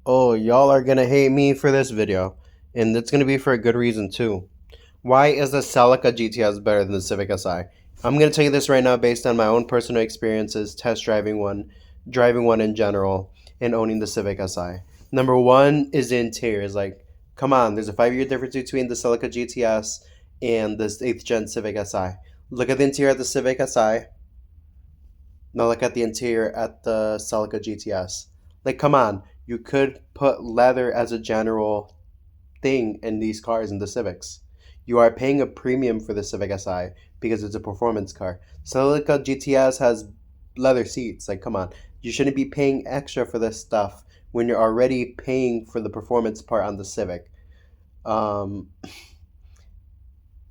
Oh, y'all are gonna hate me for this video, and it's gonna be for a good reason too. Why is the Celica GTS better than the Civic Si? I'm gonna tell you this right now based on my own personal experiences, test driving one in general, and owning the Civic Si. Number one is the interiors. Like, come on, there's a 5 year difference between the Celica GTS and this 8th gen Civic Si. Look at the interior of the Civic Si. Now look at the interior at the Celica GTS. Like, come on, you could put leather as a general thing in these cars in the Civics. You are paying a premium for the Civic Si because it's a performance car. Celica GTS has leather seats. Like, come on, you shouldn't be paying extra for this stuff when you're already paying for the performance part on the Civic. Um,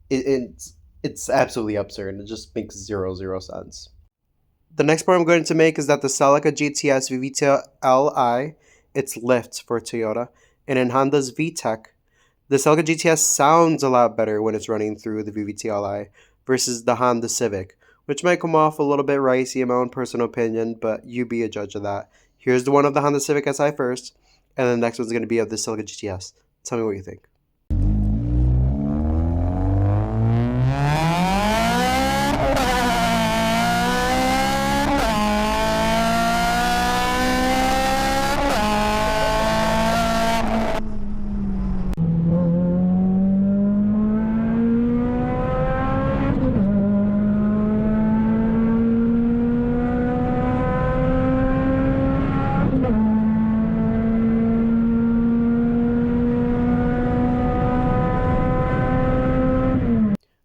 it, it's absolutely absurd. It just makes zero sense. The next point I'm going to make is that the Celica GTS VVT-Li, it's lift for Toyota, and in Honda's VTEC, the Celica GTS sounds a lot better when it's running through the VVT-Li versus the Honda Civic, which might come off a little bit ricey in my own personal opinion, but you be a judge of that. Here's the one of the Honda Civic Si first, and the next one's going to be of the Celica GTS. Tell me what you think.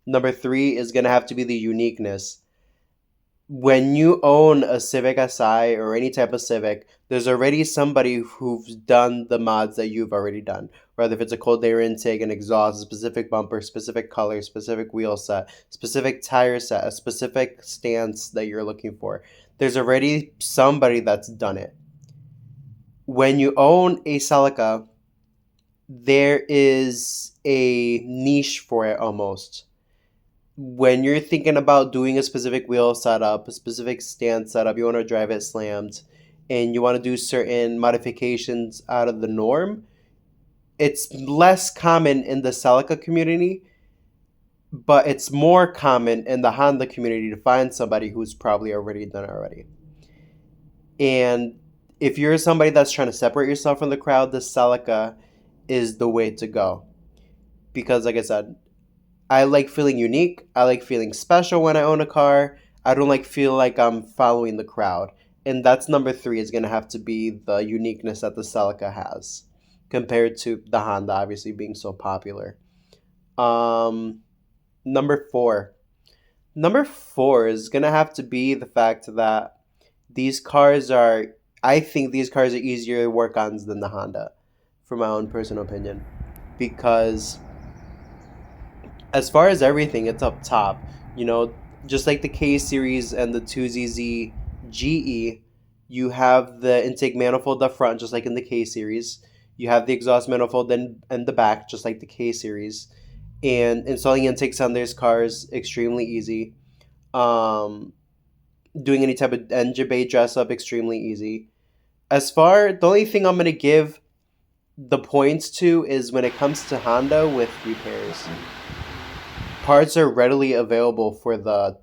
Number three is going to have to be the uniqueness. When you own a Civic Si or any type of Civic, there's already somebody who's done the mods that you've already done. Whether if it's a cold air intake, an exhaust, a specific bumper, specific color, specific wheel set, specific tire set, a specific stance that you're looking for. There's already somebody that's done it. When you own a Celica, there is a niche for it almost. When you're thinking about doing a specific wheel setup, a specific stand setup, you want to drive it slammed, and you want to do certain modifications out of the norm, it's less common in the Celica community, but it's more common in the Honda community to find somebody who's probably already done it already. And if you're somebody that's trying to separate yourself from the crowd, the Celica is the way to go. Because, like I said, I like feeling unique. I like feeling special when I own a car. I don't like feel like I'm following the crowd. And that's number three is going to have to be the uniqueness that the Celica has compared to the Honda obviously being so popular. Um, number four. Number four is going to have to be the fact that these cars are, I think these cars are easier to work on than the Honda, from my own personal opinion. Because as far as everything, it's up top. You know, just like the K series and the 2ZZ GE, you have the intake manifold up front, just like in the K series. You have the exhaust manifold in the back, just like the K series. And installing intakes on these cars extremely easy. Um, Doing any type of engine bay dress up extremely easy. The only thing I'm gonna give the points to is when it comes to Honda with repairs. Parts are readily available for the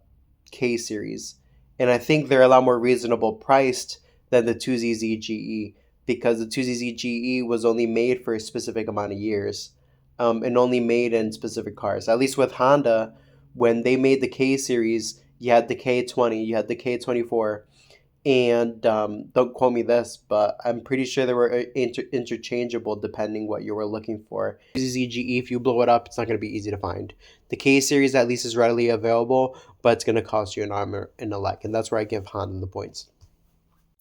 K series, and I think they're a lot more reasonable priced than the 2ZZ GE because the 2ZZ GE was only made for a specific amount of years, and only made in specific cars. At least with Honda, when they made the K series, you had the K20, you had the K24, and don't quote me this, but I'm pretty sure they were interchangeable depending what you were looking for. ZGE, if you blow it up, it's not going to be easy to find. The K series at least is readily available, but it's going to cost you an arm and a leg, and that's where I give Honda the points.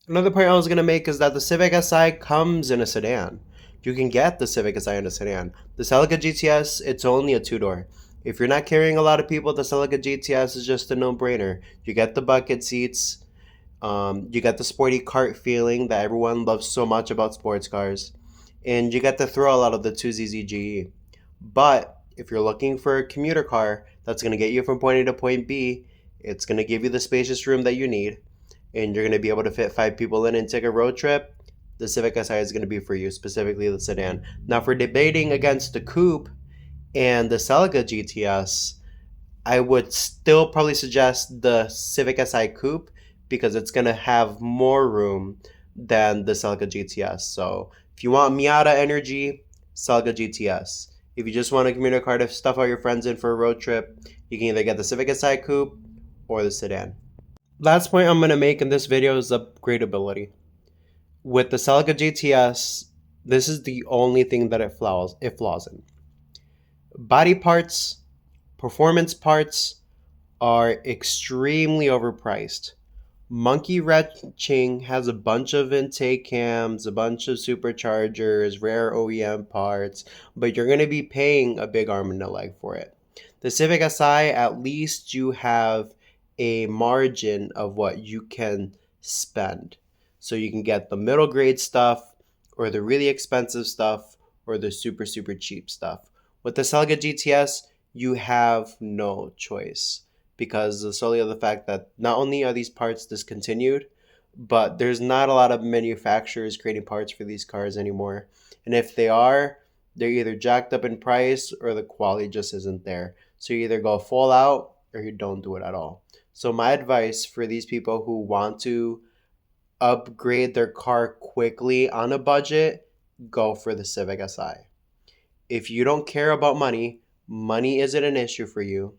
Another point I was going to make is that the Civic Si comes in a sedan. You can get the Civic Si in a sedan. The Celica GTS, it's only a two-door. If you're not carrying a lot of people, the Celica GTS is just a no-brainer. You get the bucket seats. You get the sporty cart feeling that everyone loves so much about sports cars, and you get the thrill out of the 2ZZGE. But if you're looking for a commuter car that's going to get you from point A to point B, it's going to give you the spacious room that you need, and you're going to be able to fit 5 people in and take a road trip. the Civic Si is going to be for you, specifically the sedan. Now, for debating against the coupe and the Celica GTS, I would still probably suggest the Civic Si Coupe because it's gonna have more room than the Celica GTS. So if you want Miata energy, Celica GTS. If you just want a commuter car to stuff all your friends in for a road trip, you can either get the Civic Si Coupe or the sedan. Last point I'm gonna make in this video is upgradability. With the Celica GTS, this is the only thing that it flaws in. Body parts, performance parts, are extremely overpriced. Monkey Wrenching has a bunch of intake cams, a bunch of superchargers, rare OEM parts, but you're going to be paying a big arm and a leg for it. The Civic Si, at least you have a margin of what you can spend. So you can get the middle grade stuff, or the really expensive stuff, or the super, super cheap stuff. With the Celica GTS, you have no choice because solely of the fact that not only are these parts discontinued, but there's not a lot of manufacturers creating parts for these cars anymore. And if they are, they're either jacked up in price or the quality just isn't there. So you either go full out or you don't do it at all. So my advice for these people who want to upgrade their car quickly on a budget, go for the Civic Si. If you don't care about money, money isn't an issue for you,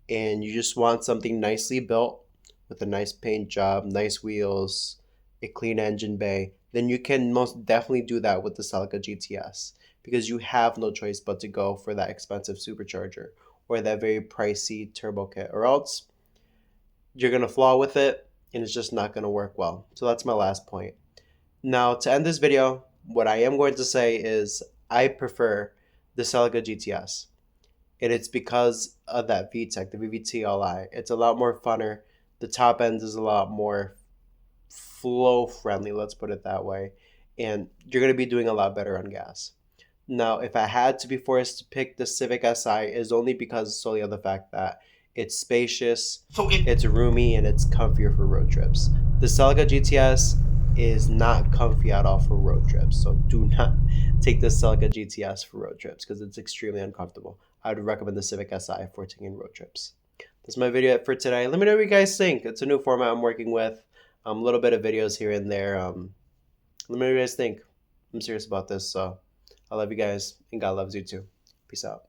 and you just want something nicely built with a nice paint job, nice wheels, a clean engine bay, then you can most definitely do that with the Celica GTS because you have no choice but to go for that expensive supercharger or that very pricey turbo kit, or else you're going to flaw with it and it's just not going to work well. So that's my last point. Now, to end this video, what I am going to say is I prefer the Celica GTS. And it's because of that VTEC, the VVT Li. It's a lot more funner. The top end is a lot more flow friendly, let's put it that way. And you're going to be doing a lot better on gas. Now, if I had to be forced to pick the Civic Si, is only because solely of the fact that it's spacious, it's roomy, and it's comfier for road trips. The Celica GTS is not comfy at all for road trips, so do not take the Celica GTS for road trips because it's extremely uncomfortable. I would recommend the Civic Si for taking road trips. That's my video for today. Let me know what you guys think. It's a new format I'm working with. A little bit of videos here and there. Let me know what you guys think. I'm serious about this, so I love you guys, and God loves you too. Peace out.